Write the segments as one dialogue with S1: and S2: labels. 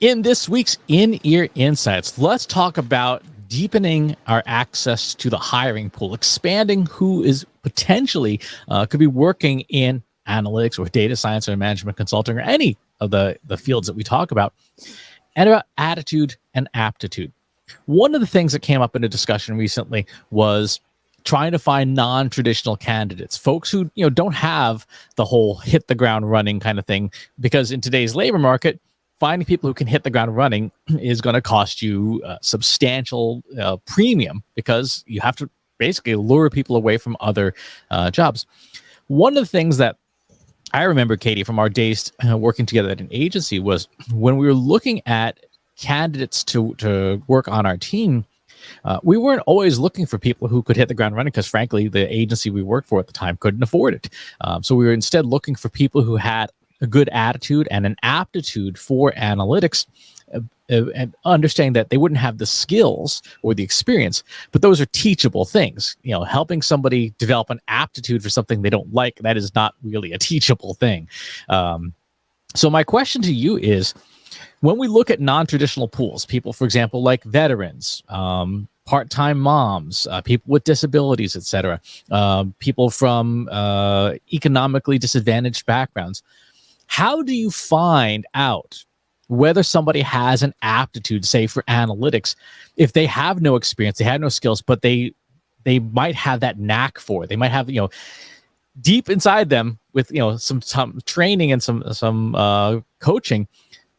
S1: In this week's In-Ear Insights, let's talk about deepening our access to the hiring pool, expanding who is potentially could be working in analytics or data science or management consulting or any of the fields that we talk about, and about attitude and aptitude. One of the things that came up in a discussion recently was trying to find non-traditional candidates, folks who don't have the whole hit the ground running kind of thing, because in today's labor market, finding people who can hit the ground running is going to cost you a substantial premium, because you have to basically lure people away from other jobs. One of the things that I remember, Katie, from our days working together at an agency was when we were looking at candidates to work on our team, we weren't always looking for people who could hit the ground running, because frankly, the agency we worked for at the time couldn't afford it. So we were instead looking for people who had a good attitude and an aptitude for analytics, and understanding that they wouldn't have the skills or the experience, but those are teachable things. Helping somebody develop an aptitude for something they don't like, that is not really a teachable thing. So my question to you is, when we look at non-traditional pools, people, for example, like veterans, part-time moms, people with disabilities, etc., people from economically disadvantaged backgrounds, how do you find out whether somebody has an aptitude, say, for analytics, if they have no experience, they have no skills, but they might have that knack for it? They might have, deep inside them, with some training and some coaching,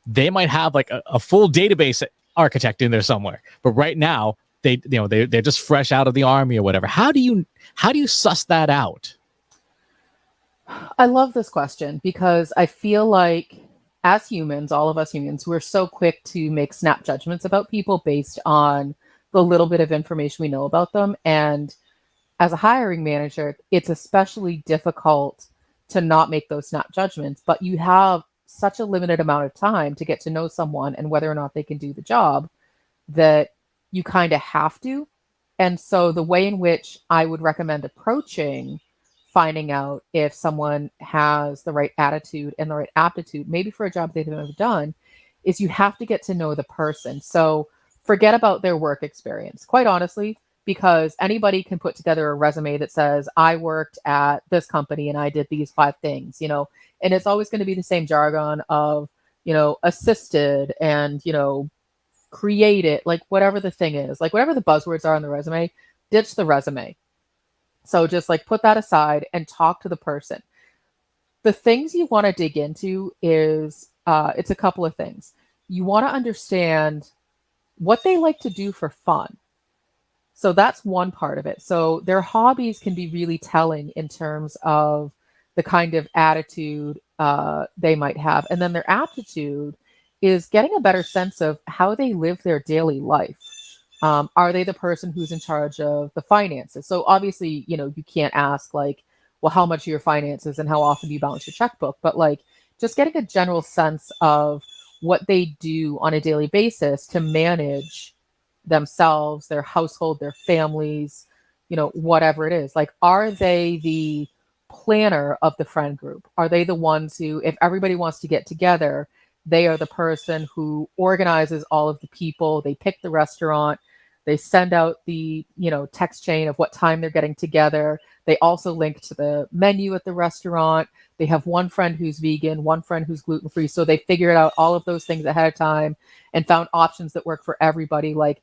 S1: they might have like a full database architect in there somewhere. But right now, they're just fresh out of the army or whatever. How do you suss that out?
S2: I love this question, because I feel like as humans, all of us humans, we're so quick to make snap judgments about people based on the little bit of information we know about them. And as a hiring manager, it's especially difficult to not make those snap judgments, but you have such a limited amount of time to get to know someone and whether or not they can do the job, that you kind of have to. And so the way in which I would recommend approaching finding out if someone has the right attitude and the right aptitude, maybe for a job they've never done, is you have to get to know the person. So forget about their work experience, quite honestly, because anybody can put together a resume that says, I worked at this company and I did these 5 things, and it's always going to be the same jargon of, assisted and, created, like whatever the thing is, like whatever the buzzwords are on the resume, ditch the resume. So just like put that aside and talk to the person. The things you want to dig into is, it's a couple of things. You want to understand what they like to do for fun. So that's one part of it. So their hobbies can be really telling in terms of the kind of attitude they might have. And then their aptitude is getting a better sense of how they live their daily life. Are they the person who's in charge of the finances? So obviously, you can't ask like, well, how much are your finances and how often do you balance your checkbook? But like just getting a general sense of what they do on a daily basis to manage themselves, their household, their families, whatever it is. Like, are they the planner of the friend group? Are they the ones who, if everybody wants to get together, they are the person who organizes all of the people, they pick the restaurant, they send out the, text chain of what time they're getting together. They also link to the menu at the restaurant. They have one friend who's vegan, one friend who's gluten-free. So they figured out all of those things ahead of time and found options that work for everybody. Like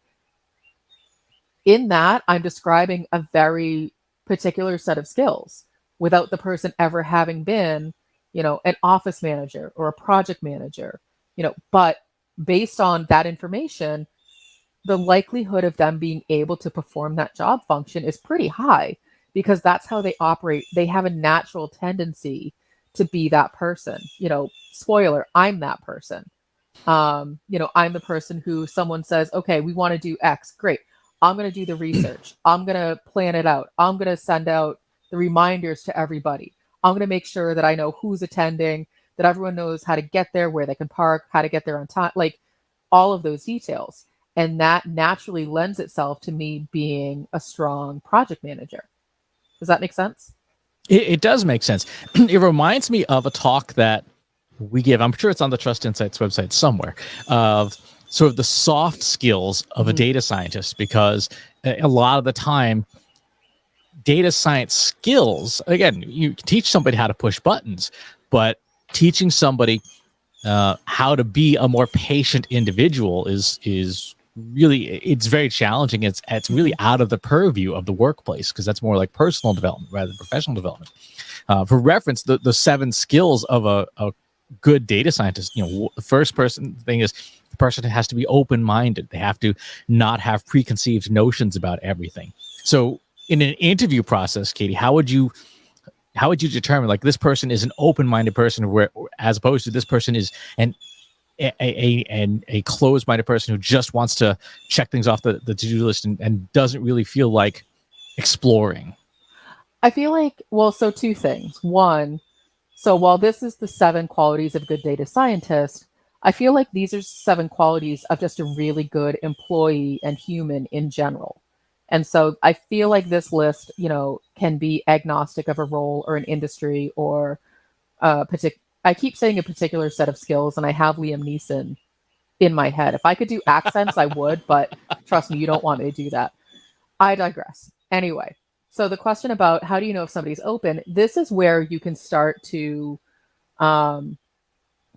S2: in that, I'm describing a very particular set of skills without the person ever having been, an office manager or a project manager, but based on that information, the likelihood of them being able to perform that job function is pretty high, because that's how they operate. They have a natural tendency to be that person. Spoiler, I'm that person. I'm the person who someone says, okay, we want to do X. Great. I'm going to do the research. I'm going to plan it out. I'm going to send out the reminders to everybody. I'm going to make sure that I know who's attending, that everyone knows how to get there, where they can park, how to get there on time, like all of those details. And that naturally lends itself to me being a strong project manager. Does that make sense?
S1: It does make sense. It reminds me of a talk that we give, I'm sure it's on the Trust Insights website somewhere, of sort of the soft skills of a data scientist, because a lot of the time, data science skills, again, you teach somebody how to push buttons, but teaching somebody how to be a more patient individual is really, it's very challenging. It's really out of the purview of the workplace, because that's more like personal development rather than professional development. For reference, the 7 skills of a good data scientist, the first person thing is the person has to be open-minded. They have to not have preconceived notions about everything. So in an interview process, Katie, how would you determine, like, this person is an open-minded person, where as opposed to this person is a closed-minded person who just wants to check things off the to-do list and doesn't really feel like exploring?
S2: I feel like, well, so 2 things. One, so while this is the 7 qualities of a good data scientist, I feel like these are 7 qualities of just a really good employee and human in general. And so I feel like this list, can be agnostic of a role or an industry or I keep saying a particular set of skills, and I have Liam Neeson in my head. If I could do accents, I would, but trust me, you don't want me to do that. I digress. Anyway, so the question about how do you know if somebody's open, this is where you can start to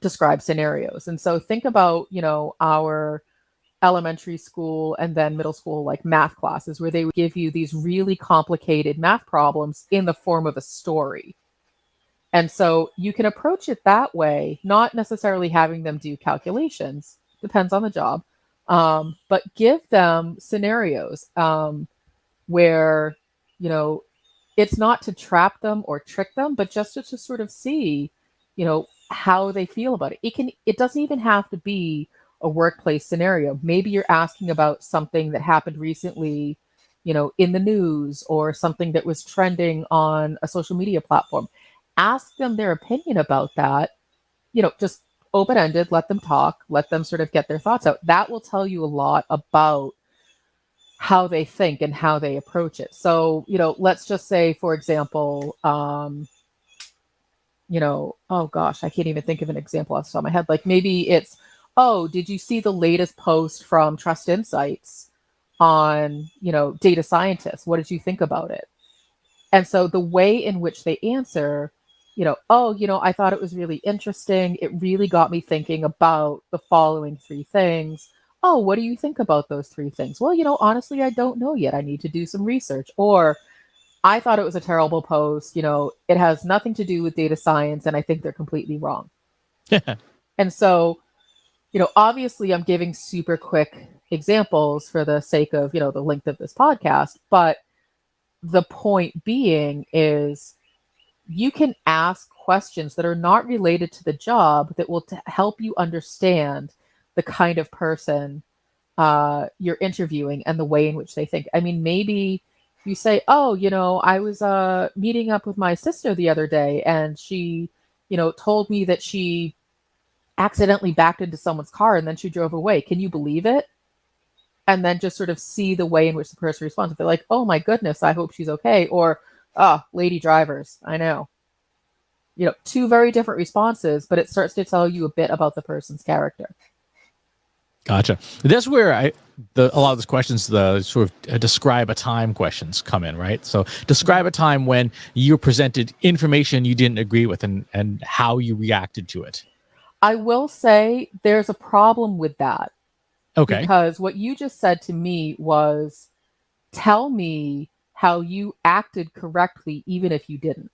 S2: describe scenarios. And so think about, our elementary school and then middle school, like math classes, where they would give you these really complicated math problems in the form of a story. And so you can approach it that way, not necessarily having them do calculations, depends on the job, but give them scenarios where, it's not to trap them or trick them, but just to sort of see, how they feel about it. It doesn't even have to be a workplace scenario. Maybe you're asking about something that happened recently, in the news, or something that was trending on a social media platform. Ask them their opinion about that, just open-ended, let them talk, let them sort of get their thoughts out. That will tell you a lot about how they think and how they approach it. So, let's just say, for example, oh gosh, I can't even think of an example off the top of my head. Like maybe it's, oh, did you see the latest post from Trust Insights on, data scientists? What did you think about it? And so the way in which they answer, oh, I thought it was really interesting. It really got me thinking about the following 3 things. Oh, what do you think about those 3 things? Well, honestly, I don't know yet. I need to do some research. Or I thought it was a terrible post. It has nothing to do with data science, and I think they're completely wrong. And so, obviously I'm giving super quick examples for the sake of, the length of this podcast, but the point being is you can ask questions that are not related to the job that will help you understand the kind of person you're interviewing and the way in which they think. I mean, maybe you say, oh, I was meeting up with my sister the other day, and she, told me that she accidentally backed into someone's car and then she drove away. Can you believe it? And then just sort of see the way in which the person responds. If they're like, oh my goodness, I hope she's okay. Or, oh, lady drivers, I know. 2 very different responses, but it starts to tell you a bit about the person's character.
S1: Gotcha. That's where a lot of those questions, the sort of describe a time questions come in, right? So describe a time when you presented information you didn't agree with and how you reacted to it.
S2: I will say there's a problem with that.
S1: Okay.
S2: Because what you just said to me was, tell me how you acted correctly, even if you didn't.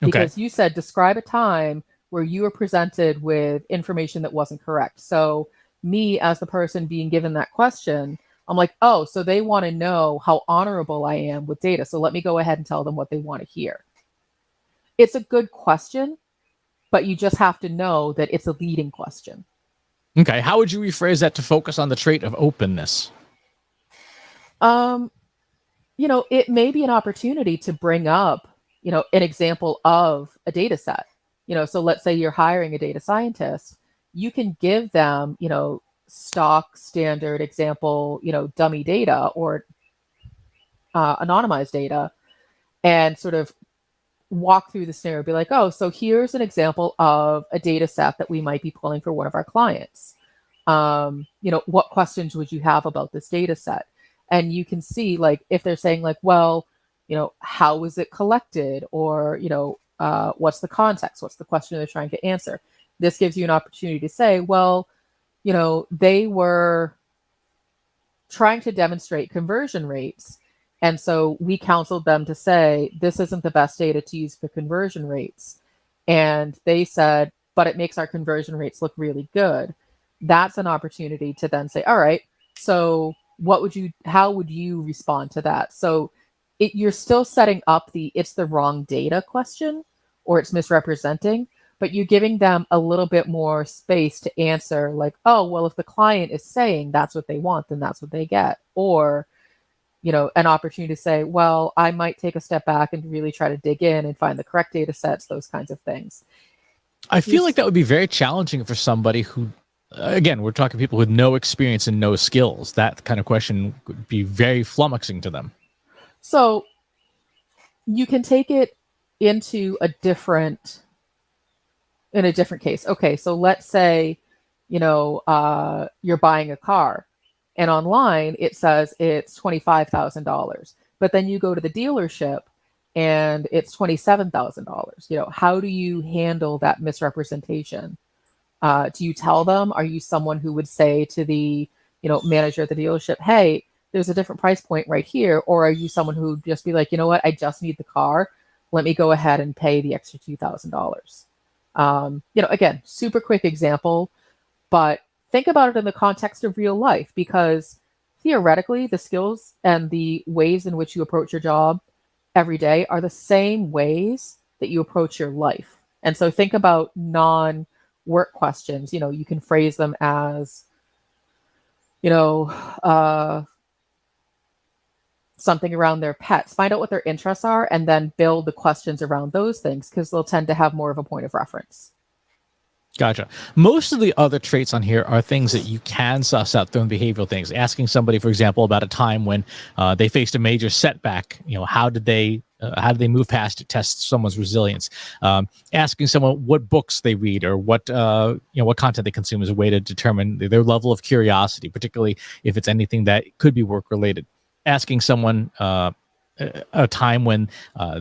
S2: Because you said, describe a time where you were presented with information that wasn't correct. So me, as the person being given that question, I'm like, oh, so they want to know how honorable I am with data. So let me go ahead and tell them what they want to hear. It's a good question, but you just have to know that it's a leading question.
S1: Okay. How would you rephrase that to focus on the trait of openness?
S2: It may be an opportunity to bring up, an example of a data set. So let's say you're hiring a data scientist. You can give them, stock standard example, dummy data or anonymized data, and sort of walk through the scenario, be like, oh, so here's an example of a data set that we might be pulling for one of our clients. What questions would you have about this data set? And you can see, like, if they're saying like, well, how was it collected? Or, what's the context? What's the question they're trying to answer? This gives you an opportunity to say, well, they were trying to demonstrate conversion rates. And so we counseled them to say, this isn't the best data to use for conversion rates. And they said, but it makes our conversion rates look really good. That's an opportunity to then say, all right, so how would you respond to that? So you're still setting up it's the wrong data question, or it's misrepresenting, but you're giving them a little bit more space to answer, like, oh, well, if the client is saying that's what they want, then that's what they get. Or, an opportunity to say, well, I might take a step back and really try to dig in and find the correct data sets, those kinds of things.
S1: I feel like that would be very challenging for somebody who, again, we're talking people with no experience and no skills. That kind of question would be very flummoxing to them.
S2: So you can take it into a different case. Okay, so let's say, you're buying a car, and online it says it's $25,000, but then you go to the dealership and it's $27,000. How do you handle that misrepresentation? Do you tell them? Are you someone who would say to the manager at the dealership, hey, there's a different price point right here? Or are you someone who would just be like, you know what, I just need the car, let me go ahead and pay the extra $2,000? Again, super quick example, but think about it in the context of real life, because theoretically the skills and the ways in which you approach your job every day are the same ways that you approach your life. And so think about non-work questions. You can phrase them as, something around their pets, find out what their interests are, and then build the questions around those things, because they'll tend to have more of a point of reference.
S1: Gotcha. Most of the other traits on here are things that you can suss out through behavioral things. Asking somebody, for example, about a time when they faced a major setback. How did they move past it? Test someone's resilience. Asking someone what books they read, or what content they consume, is a way to determine their level of curiosity, particularly if it's anything that could be work related. Asking someone a time when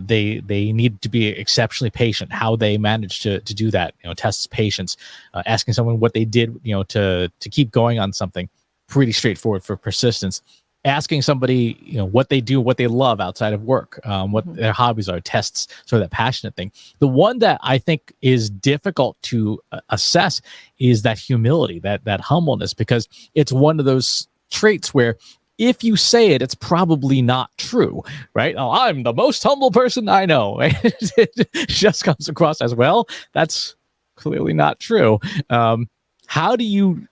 S1: they need to be exceptionally patient, how they managed to do that, tests patience. Asking someone what they did, to keep going on something, pretty straightforward for persistence. Asking somebody, what they do, what they love outside of work, what their hobbies are, tests sort of that passionate thing. The one that I think is difficult to assess is that humility, that humbleness, because it's one of those traits where if you say it, it's probably not true, right? Oh, I'm the most humble person I know. It just comes across as, well, that's clearly not true. How do you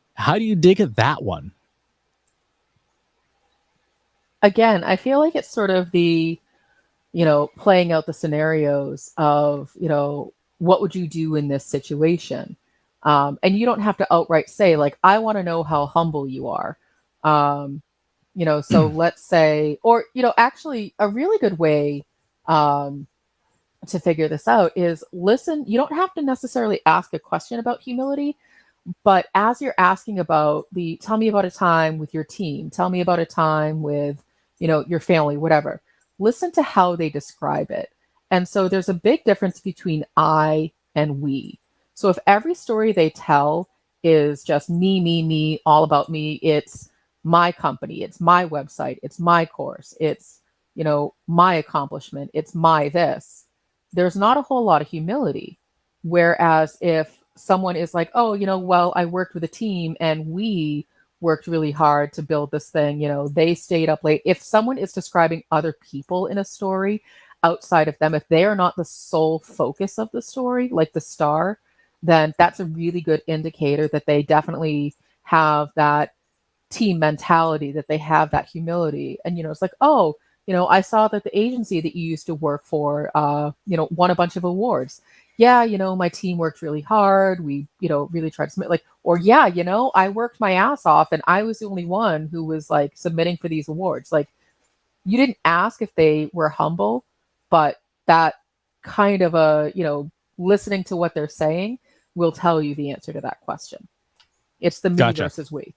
S1: dig at that one?
S2: Again, I feel like it's sort of the, playing out the scenarios of, what would you do in this situation? And you don't have to outright say, like, I want to know how humble you are. So let's say, or, actually a really good way to figure this out is listen. You don't have to necessarily ask a question about humility, but as you're asking about tell me about a time with your team, tell me about a time with, your family, whatever, listen to how they describe it. And so there's a big difference between I and we. So if every story they tell is just me, all about me, it's my company, it's my website, it's my course, it's, my accomplishment, it's my this, there's not a whole lot of humility. Whereas if someone is like, oh, well, I worked with a team and we worked really hard to build this thing, they stayed up late. If someone is describing other people in a story outside of them, if they are not the sole focus of the story, like the star, then that's a really good indicator that they definitely have that team mentality, that they have that humility. And, it's like, oh, I saw that the agency that you used to work for, won a bunch of awards. Yeah, my team worked really hard. We, really tried to submit, like, or yeah, I worked my ass off and I was the only one who was like submitting for these awards. Like, you didn't ask if they were humble, but that kind of a, listening to what they're saying will tell you the answer to that question. It's the me
S1: Gotcha.
S2: versus we.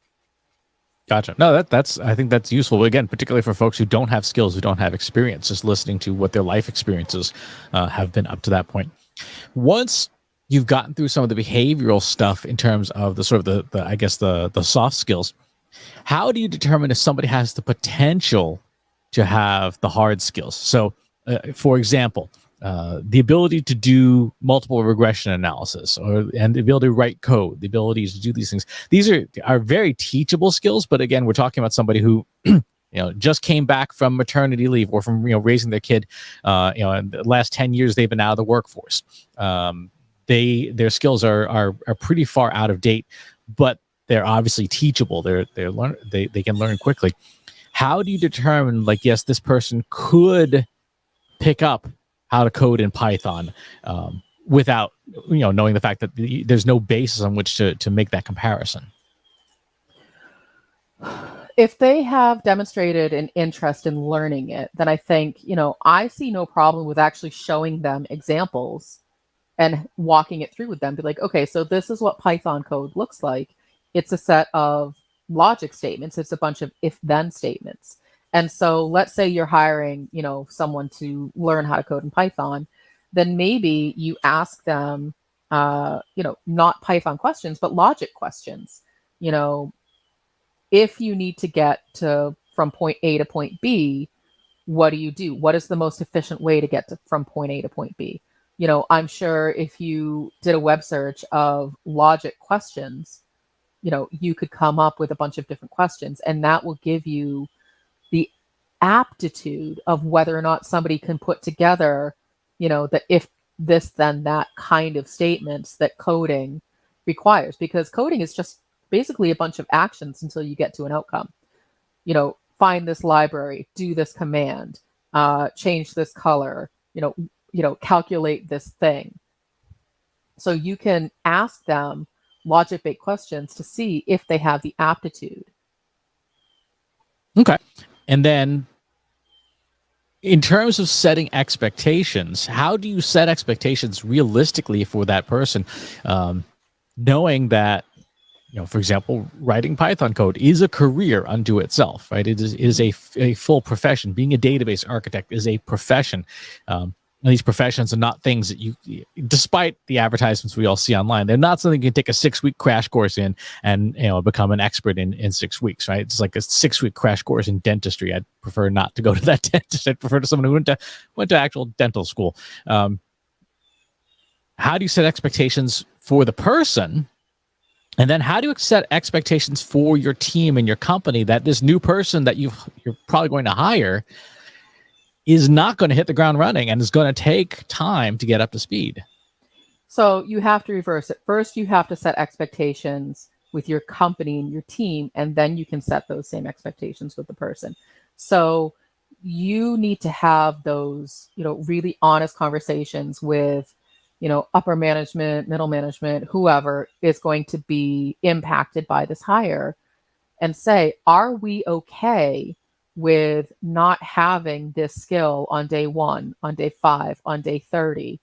S1: Gotcha. No, that's I think that's useful. Again, particularly for folks who don't have skills, who don't have experience, just listening to what their life experiences have been up to that point. Once you've gotten through some of the behavioral stuff in terms of the sort of the I guess the soft skills, how do you determine if somebody has the potential to have the hard skills? So, for example, the ability to do multiple regression analysis, and the ability to write code, the ability to do these things. These are very teachable skills. But again, we're talking about somebody who just came back from maternity leave or from raising their kid. In the last 10 years they've been out of the workforce. Their skills are pretty far out of date, but they're obviously teachable. They can learn quickly. How do you determine, like, yes, this person could pick up how to code in Python without knowing the fact that there's no basis on which to make that comparison?
S2: If they have demonstrated an interest in learning it, then I think, I see no problem with actually showing them examples and walking it through with them. Be like, okay, so this is what Python code looks like. It's a set of logic statements. It's a bunch of if-then statements. And so let's say you're hiring, someone to learn how to code in Python, then maybe you ask them, not Python questions, but logic questions. If you need to get from point A to point B, what do you do? What is the most efficient way to get from point A to point B? I'm sure if you did a web search of logic questions, you could come up with a bunch of different questions, and that will give you the aptitude of whether or not somebody can put together, the if this, then that kind of statements that coding requires, because coding is just basically a bunch of actions until you get to an outcome. Find this library, do this command, change this color, calculate this thing. So you can ask them logic-based questions to see if they have the aptitude.
S1: Okay. And then in terms of setting expectations, how do you set expectations realistically for that person? Knowing that, for example, writing Python code is a career unto itself, right? It is a full profession. Being a database architect is a profession. And these professions are not things that despite the advertisements we all see online, they're not something you can take a 6-week crash course in and become an expert in 6 weeks, right? It's like a 6-week crash course in dentistry. I'd prefer not to go to that dentist. I'd prefer to someone who went to actual dental school. How do you set expectations for the person? And then how do you set expectations for your team and your company that this new person that you're probably going to hire is not going to hit the ground running and is going to take time to get up to speed?
S2: So you have to reverse it. First, you have to set expectations with your company and your team, and then you can set those same expectations with the person. So you need to have those, really honest conversations with, upper management, middle management, whoever is going to be impacted by this hire, and say, are we okay with not having this skill on day 1, on day 5, on day 30,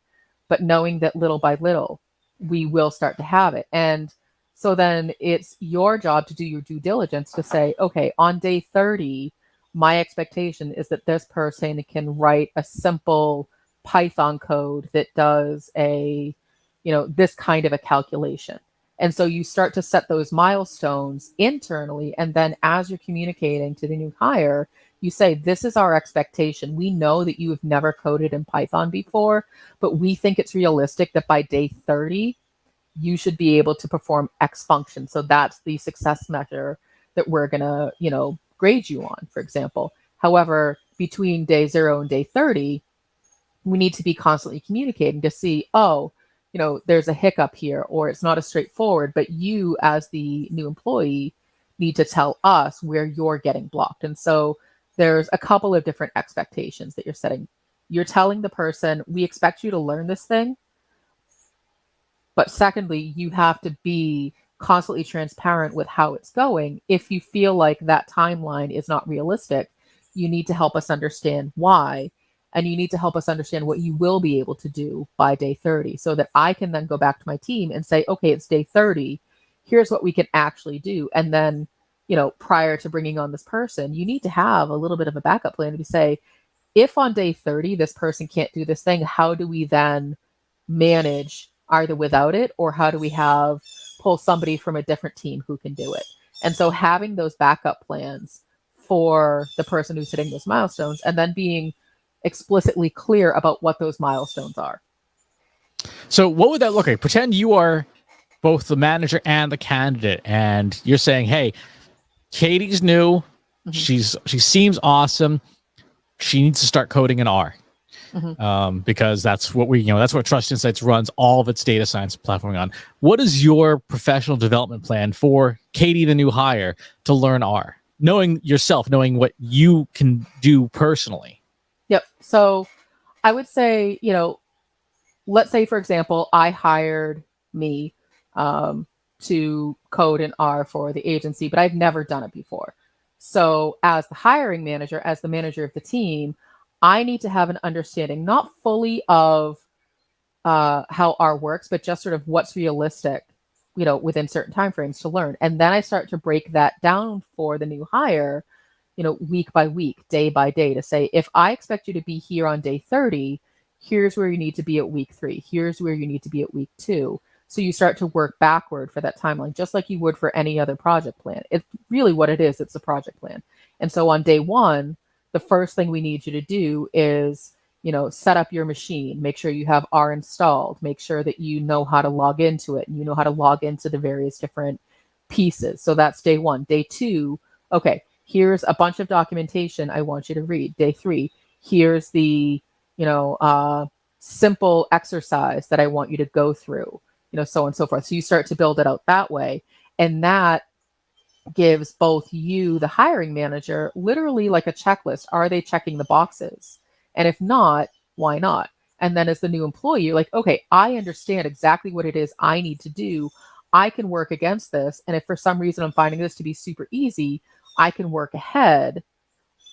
S2: but knowing that little by little we will start to have it? And so then it's your job to do your due diligence to say, okay, on day 30, my expectation is that this person can write a simple Python code that does this kind of a calculation. And so you start to set those milestones internally. And then as you're communicating to the new hire, you say, this is our expectation. We know that you have never coded in Python before, but we think it's realistic that by day 30, you should be able to perform X function. So that's the success measure that we're going to, grade you on, for example. However, between day 0 and day 30, we need to be constantly communicating to see, there's a hiccup here, or it's not as straightforward, but you as the new employee need to tell us where you're getting blocked. And so there's a couple of different expectations that you're setting. You're telling the person, we expect you to learn this thing. But secondly, you have to be constantly transparent with how it's going. If you feel like that timeline is not realistic, you need to help us understand why. and you need to help us understand what you will be able to do by day 30 so that I can then go back to my team and say, okay, it's day 30. Here's what we can actually do. And then, prior to bringing on this person, you need to have a little bit of a backup plan to say, if on day 30 this person can't do this thing, how do we then manage either without it, or how do we pull somebody from a different team who can do it? And so having those backup plans for the person who's hitting those milestones, and then being explicitly clear about what those milestones are.
S1: So what would that look like? Pretend you are both the manager and the candidate, and you're saying, hey, Katie's new. Mm-hmm. She seems awesome. She needs to start coding in R. Mm-hmm. Because that's what that's what Trust Insights runs all of its data science platforming on. What is your professional development plan for Katie, the new hire, to learn R? Knowing yourself, knowing what you can do personally.
S2: Yep. So I would say, let's say, for example, I hired me to code in R for the agency, but I've never done it before. So as the hiring manager, as the manager of the team, I need to have an understanding, not fully of how R works, but just sort of what's realistic, within certain timeframes to learn. And then I start to break that down for the new hire, week by week, day by day, to say, if I expect you to be here on day 30, here's where you need to be at week 3. Here's where you need to be at week 2. So you start to work backward for that timeline, just like you would for any other project plan. It's really what it is. It's a project plan. And so on day 1, the first thing we need you to do is, set up your machine, make sure you have R installed, make sure that you know how to log into it, and you know how to log into the various different pieces. So that's day 1. Day 2, okay, here's a bunch of documentation I want you to read. Day 3, here's the, simple exercise that I want you to go through, so on and so forth. So you start to build it out that way. And that gives both you, the hiring manager, literally like a checklist. Are they checking the boxes? And if not, why not? And then as the new employee, you're like, okay, I understand exactly what it is I need to do. I can work against this. And if for some reason I'm finding this to be super easy, I can work ahead.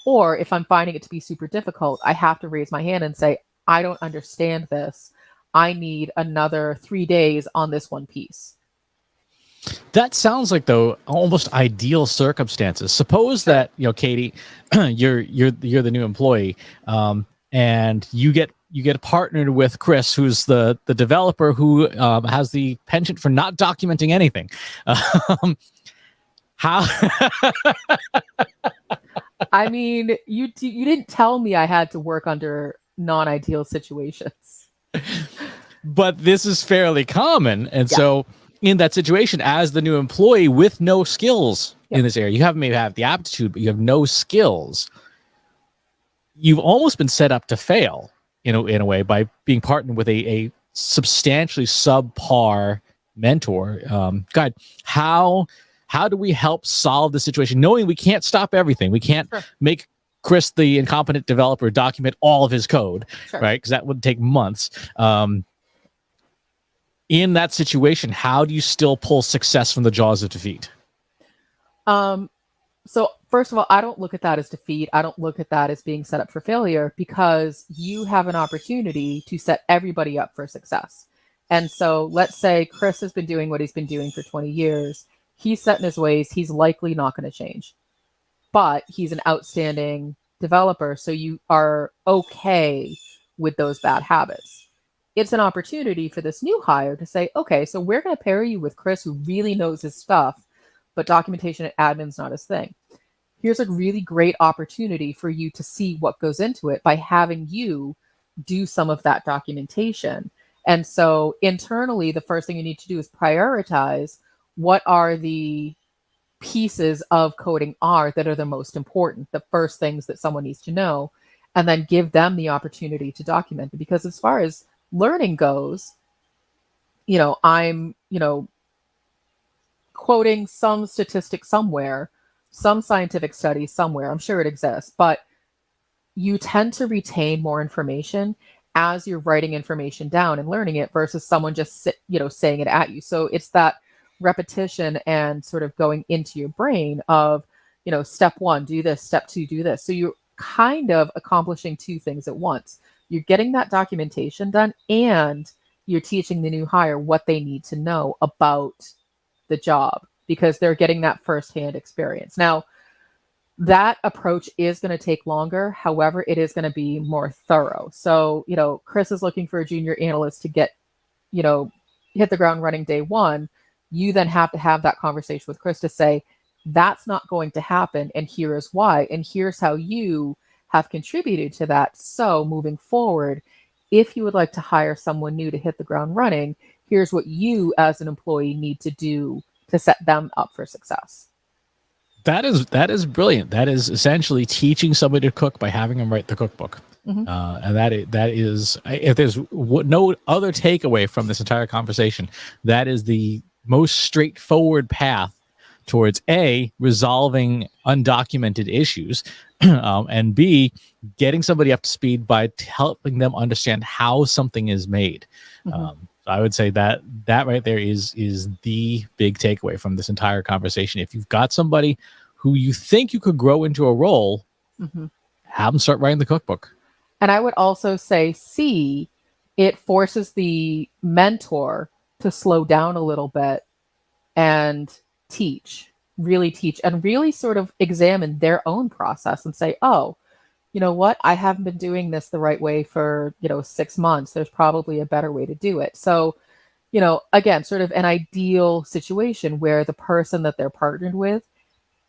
S2: Or if I'm finding it to be super difficult, I have to raise my hand and say, I don't understand this. I need another 3 days on this one piece.
S1: That sounds like, though, almost ideal circumstances. Suppose that, Katie, you're the new employee, and you get partnered with Chris, who's the developer who has the penchant for not documenting anything. How?
S2: I mean, you didn't tell me I had to work under non-ideal situations.
S1: But this is fairly common, and so in that situation, as the new employee with no skills in this area, you maybe have the aptitude, but you have no skills. You've almost been set up to fail, in a way, by being partnered with a substantially subpar mentor. God, how do we help solve the situation, knowing we can't stop everything? We can't make Chris, the incompetent developer, document all of his code, right? Because that would take months. In that situation, how do you still pull success from the jaws of defeat?
S2: So first of all, I don't look at that as defeat. I don't look at that as being set up for failure, because you have an opportunity to set everybody up for success. And so let's say Chris has been doing what he's been doing for 20 years. He's set in his ways. He's likely not going to change, but he's an outstanding developer. So you are okay with those bad habits. It's an opportunity for this new hire to say, okay, so we're going to pair you with Chris, who really knows his stuff, but documentation and admin's not his thing. Here's a really great opportunity for you to see what goes into it by having you do some of that documentation. And so internally, the first thing you need to do is prioritize what are the pieces of coding R that are the most important, the first things that someone needs to know, and then give them the opportunity to document it. Because as far as learning goes, I'm, quoting some statistic somewhere, some scientific study somewhere, I'm sure it exists, but you tend to retain more information as you're writing information down and learning it versus someone just saying it at you. So it's that repetition and sort of going into your brain of, step 1, do this, step 2, do this. So kind of accomplishing two things at once. You're getting that documentation done, and you're teaching the new hire what they need to know about the job, because they're getting that firsthand experience. Now, that approach is going to take longer. However, it is going to be more thorough. So, Chris is looking for a junior analyst to get, hit the ground running day one. You then have to have that conversation with Chris to say, that's not going to happen. And here is why. And here's how you have contributed to that. So moving forward, if you would like to hire someone new to hit the ground running, here's what you as an employee need to do to set them up for success.
S1: That is brilliant. That is essentially teaching somebody to cook by having them write the cookbook.
S2: Mm-hmm.
S1: And that is, if there's no other takeaway from this entire conversation, that is the most straightforward path towards A, resolving undocumented issues, and B, getting somebody up to speed by helping them understand how something is made.
S2: Mm-hmm.
S1: I would say that right there is the big takeaway from this entire conversation. If you've got somebody who you think you could grow into a role,
S2: mm-hmm.
S1: have them start writing the cookbook.
S2: And I would also say, C, it forces the mentor to slow down a little bit and really teach, and really sort of examine their own process and say, oh, you know what? I haven't been doing this the right way for, 6 months. There's probably a better way to do it. So, again, sort of an ideal situation where the person that they're partnered with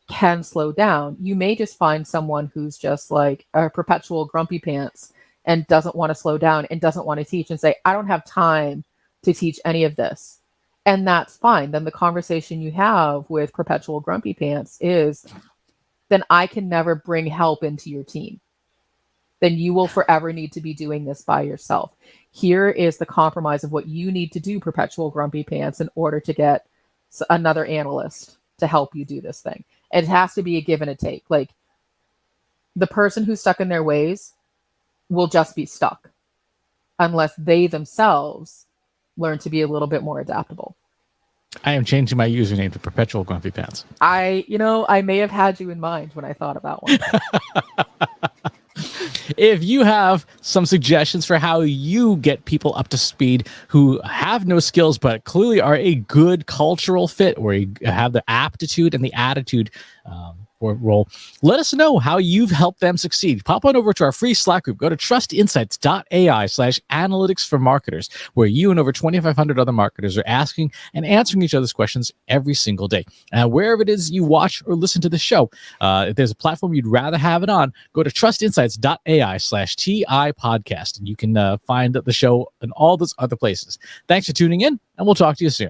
S2: can slow down. You may just find someone who's just like a perpetual grumpy pants and doesn't want to slow down and doesn't want to teach and say, I don't have time to teach any of this. And that's fine. Then the conversation you have with perpetual grumpy pants is, then I can never bring help into your team. Then you will forever need to be doing this by yourself. Here is the compromise of what you need to do, perpetual grumpy pants, in order to get another analyst to help you do this thing. It has to be a give and a take. Like, the person who's stuck in their ways will just be stuck unless they themselves learn to be a little bit more adaptable.
S1: I am changing my username to Perpetual Grumpy Pants.
S2: I may have had you in mind when I thought about one.
S1: If you have some suggestions for how you get people up to speed who have no skills but clearly are a good cultural fit, or have the aptitude and the attitude for role, let us know how you've helped them succeed. Pop on over to our free Slack group. Go to trustinsights.ai/analytics for marketers, where you and over 2,500 other marketers are asking and answering each other's questions every single day. Wherever it is you watch or listen to the show, if there's a platform you'd rather have it on, go to trustinsights.ai/TI podcast, and you can find the show in all those other places. Thanks for tuning in, and we'll talk to you soon.